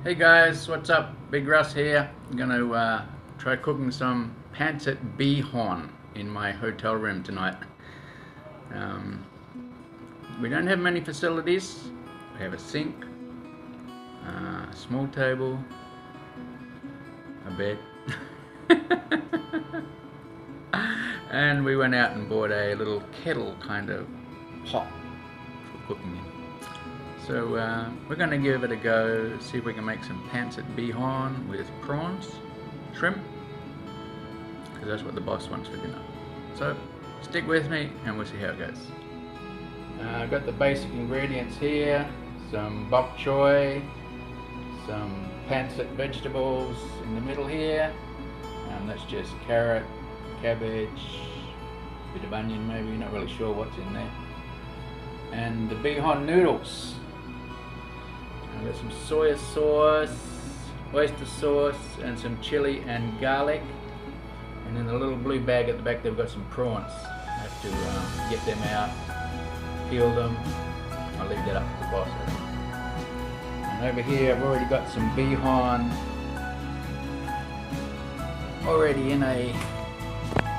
Hey guys, what's up? Big Russ here. I'm going to try cooking some pancit bihon in my hotel room tonight. We don't have many facilities. We have a sink, a small table, a bed, and we went out and bought a little kettle kind of pot for cooking in. So we're going to give it a go, see if we can make some pancit bihon with prawns, shrimp, because that's what the boss wants for dinner. So stick with me and we'll see how it goes. I've got the basic ingredients here, some bok choy, some pancit vegetables in the middle here, and that's just carrot, cabbage, a bit of onion maybe, not really sure what's in there, and the bihon noodles. I've got some soy sauce, oyster sauce, and some chili and garlic. And in the little blue bag at the back they've got some prawns. I have to get them out, peel them. I'll leave that up to the boss. And over here I've already got some bihon already in a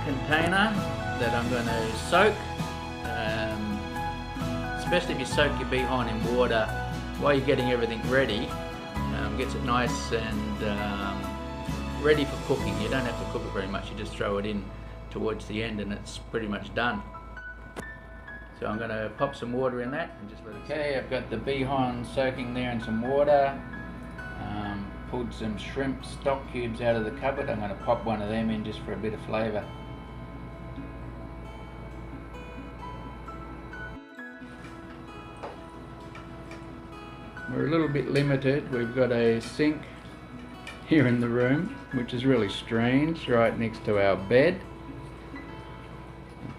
container that I'm going to soak. Especially if you soak your bihon in water while you're getting everything ready, gets it nice and ready for cooking. You don't have to cook it very much, you just throw it in towards the end and it's pretty much done. So I'm going to pop some water in that and just let it. Okay, I've got the bihon soaking there in some water. Pulled some shrimp stock cubes out of the cupboard. I'm going to pop one of them in just for a bit of flavour. We're a little bit limited. We've got a sink here in the room, which is really strange, right next to our bed.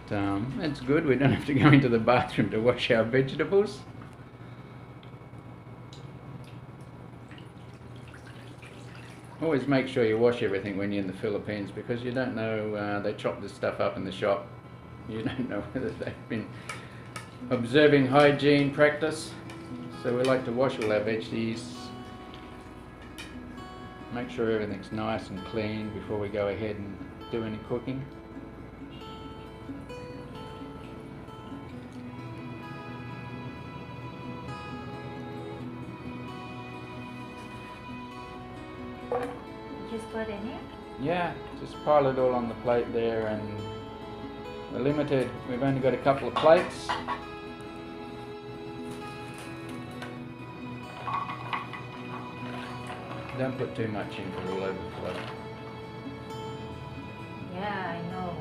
But, that's good, we don't have to go into the bathroom to wash our vegetables. Always make sure you wash everything when you're in the Philippines, because you don't know, they chop this stuff up in the shop. You don't know whether they've been observing hygiene practice. So we like to wash all our veggies, make sure everything's nice and clean before we go ahead and do any cooking. Just put in here? Yeah, just pile it all on the plate there, and we're limited. We've only got a couple of plates. Don't put too much in because it'll overflow. Yeah, I know.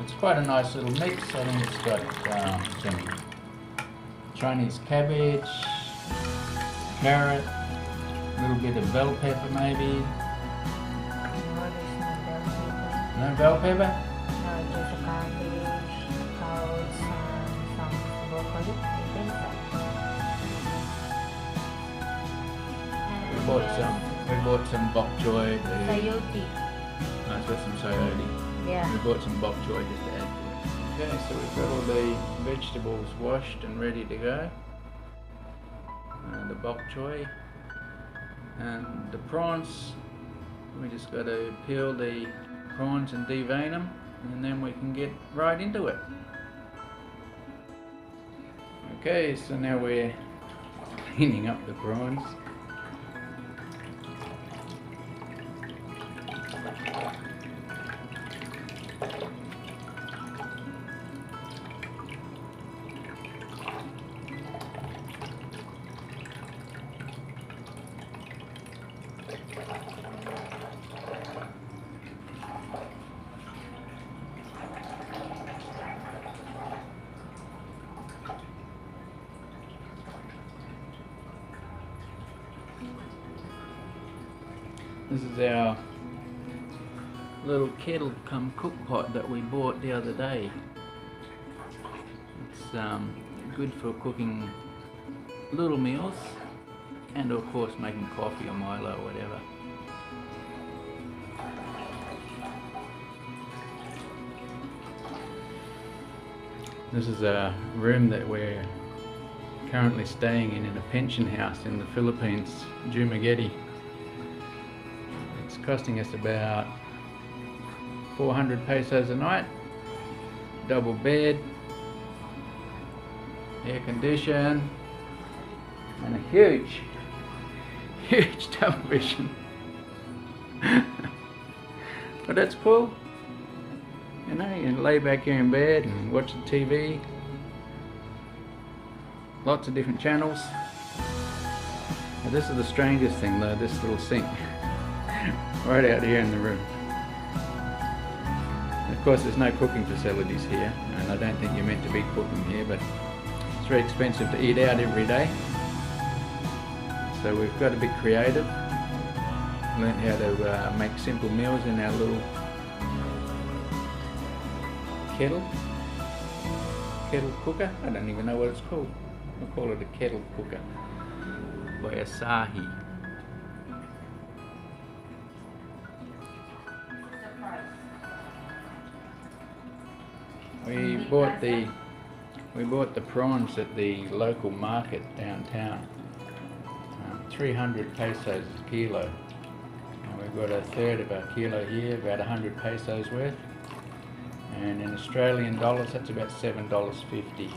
It's quite a nice little mix. I think it's got some Chinese cabbage, carrot, a little bit of bell pepper maybe. No, there's no bell pepper. No bell pepper? No, just a cabbage, carrots, and some broccoli. I think so. We bought some bok choy. Sayote. No, it's got some sayote. Yeah. We bought some bok choy just to add to it. Okay, so we've got all the vegetables washed and ready to go. The bok choy and the prawns. We just got to peel the prawns and devein them, and then we can get right into it. Okay, so now we're cleaning up the prawns. This is our little kettle cum cook pot that we bought the other day. It's good for cooking little meals and of course making coffee or Milo or whatever. This is a room that we're currently staying in a pension house in the Philippines, Dumaguete. It's costing us about 400 pesos a night, double bed, air condition, and a huge television. But that's cool. You know, you can lay back here in bed and watch the TV. Lots of different channels. But this is the strangest thing though, this little sink. Right out here in the room. Of course there's no cooking facilities here, and I don't think you're meant to be cooking here, but it's very expensive to eat out every day. So we've got to be creative. Learned how to make simple meals in our little kettle cooker. I don't even know what it's called. We'll call it a kettle cooker by Asahi. We bought the prawns at the local market downtown. 300 pesos a kilo. And we've got a third of a kilo here, about 100 pesos worth. And in Australian dollars, that's about $7.50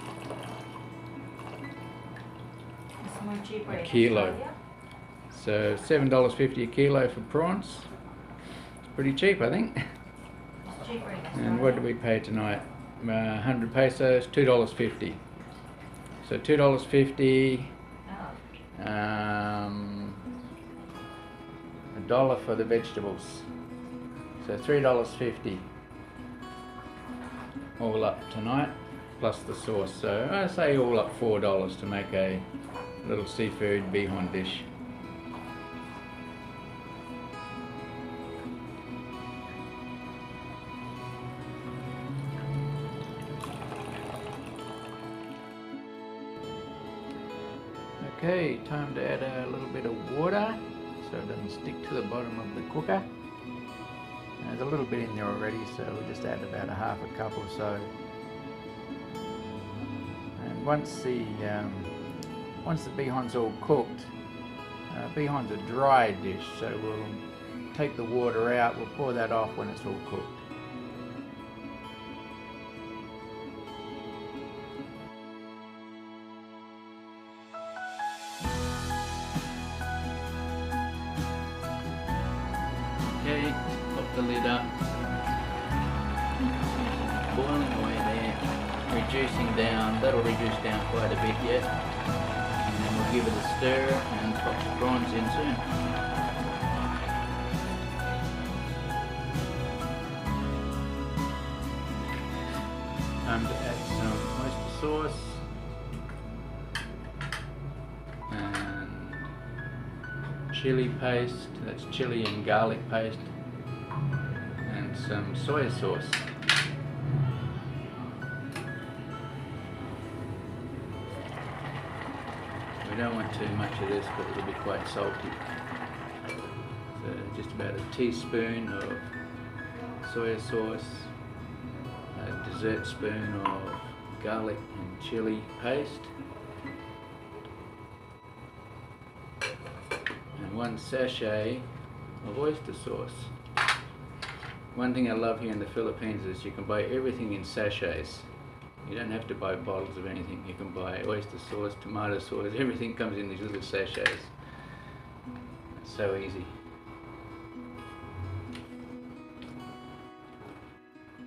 a kilo. So $7.50 a kilo for prawns. It's pretty cheap, I think. It's cheaper in Australia. And what do we pay tonight? 100 pesos, $2.50. So $2.50. $1 for the vegetables. So $3.50 all up tonight, plus the sauce. So I say all up $4 to make a little seafood bihon dish. Okay, time to add a little bit of water so it doesn't stick to the bottom of the cooker. There's a little bit in there already, so we'll just add about a half a cup or so. And once the bihon's all cooked, bihon's a dry dish, so we'll take the water out, we'll pour that off when it's all cooked. Okay, pop the lid up, boiling away there, reducing down, that'll reduce down quite a bit yet, and then we'll give it a stir and pop the prawns in soon. Time to add some oyster sauce and chili paste, that's chili and garlic paste, and some soy sauce. We don't want too much of this because it'll be quite salty. So just about a teaspoon of soy sauce, a dessert spoon of garlic and chili paste, and 1 sachet of oyster sauce. One thing I love here in the Philippines is you can buy everything in sachets. You don't have to buy bottles of anything. You can buy oyster sauce, tomato sauce, everything comes in these little sachets. It's so easy.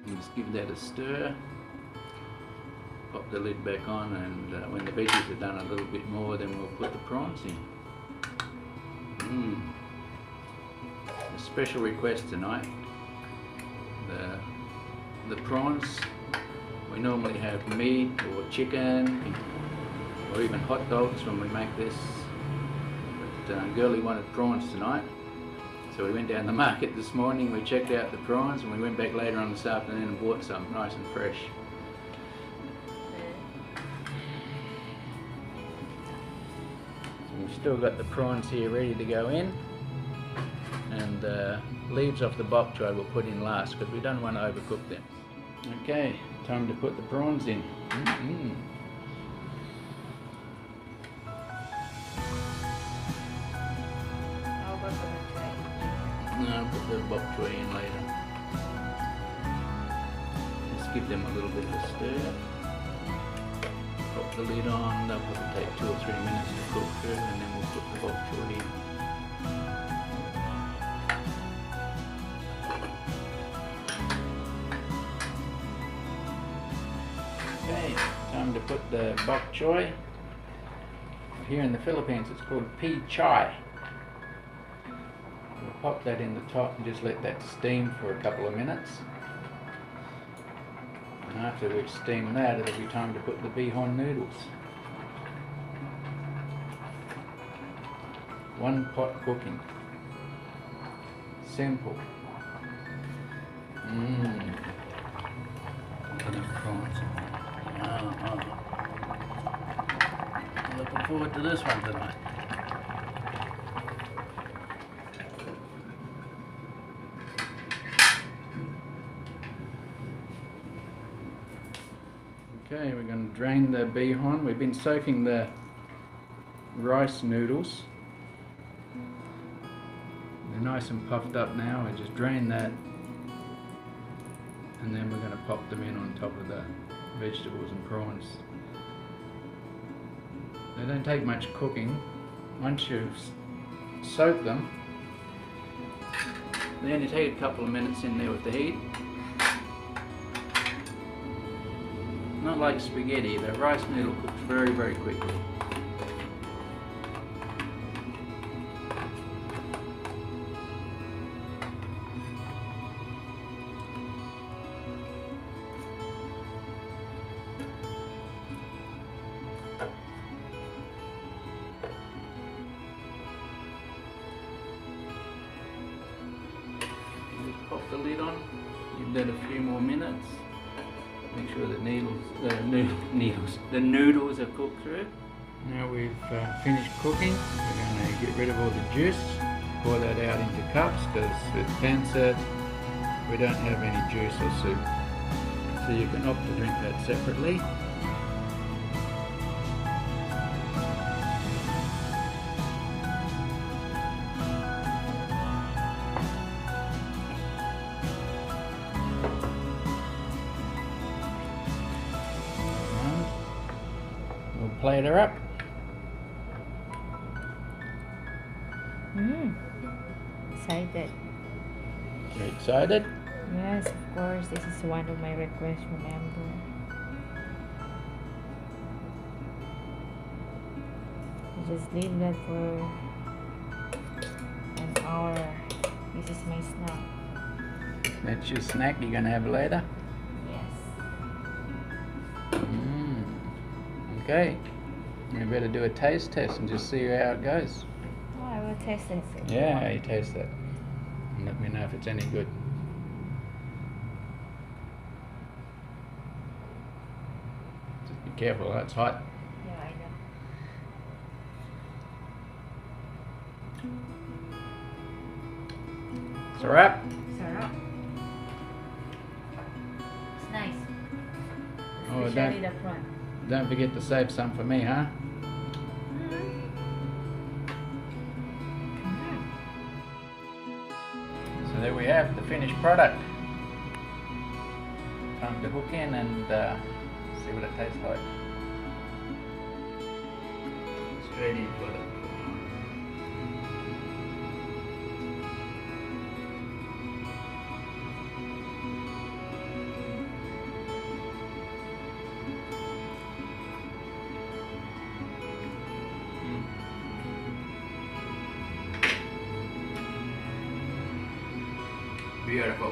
And just give that a stir. Pop the lid back on, and when the veggies are done a little bit more, then we'll put the prawns in. A special request tonight. The prawns, we normally have meat or chicken or even hot dogs when we make this, but Gerly wanted prawns tonight, so we went down the market this morning, we checked out the prawns, and we went back later on this afternoon and bought some nice and fresh. So we've still got the prawns here ready to go in, and leaves off the bok choy we'll put in last because we don't want to overcook them. Okay, time to put the prawns in. How about the tray? No, I'll put the bok choy in later. Just give them a little bit of a stir. Pop the lid on, they'll probably take 2 or 3 minutes to cook through, and then we'll put the bok choy in. Okay, time to put the bok choy. Here in the Philippines it's called pea chai. We'll pop that in the top and just let that steam for a couple of minutes. And after we've steamed that, it'll be time to put the bihon noodles. 1 pot cooking. Simple. Looking forward to this one tonight. Okay, we're going to drain the bihon. We've been soaking the rice noodles. They're nice and puffed up now. We just drain that, and then we're going to pop them in on top of the vegetables and prawns. They don't take much cooking. Once you've soaked them, then you take a couple of minutes in there with the heat. Not like spaghetti, the rice noodle cooks very, very quickly. Just pop the lid on, give that a few more minutes. Make sure the noodles are cooked through. Now we've finished cooking. We're going to get rid of all the juice, pour that out into cups, because with pancit we don't have any juice or soup. So you can opt to drink that separately. We'll plate her up. Excited. You excited? Yes, of course. This is one of my requests, remember. You just leave that for an hour. This is my snack. That's your snack you're going to have later? Yes. Okay. We better do a taste test and just see how it goes. Oh, I will taste it. Yeah, you taste it. And let me know if it's any good. Just be careful, that's hot. Yeah, I know. It's a wrap. Sarap. It's nice. Oh, Especially the front. Don't forget to save some for me, huh? So there we have the finished product. Time to hook in and see what it tastes like. Straight in for it. Beautiful.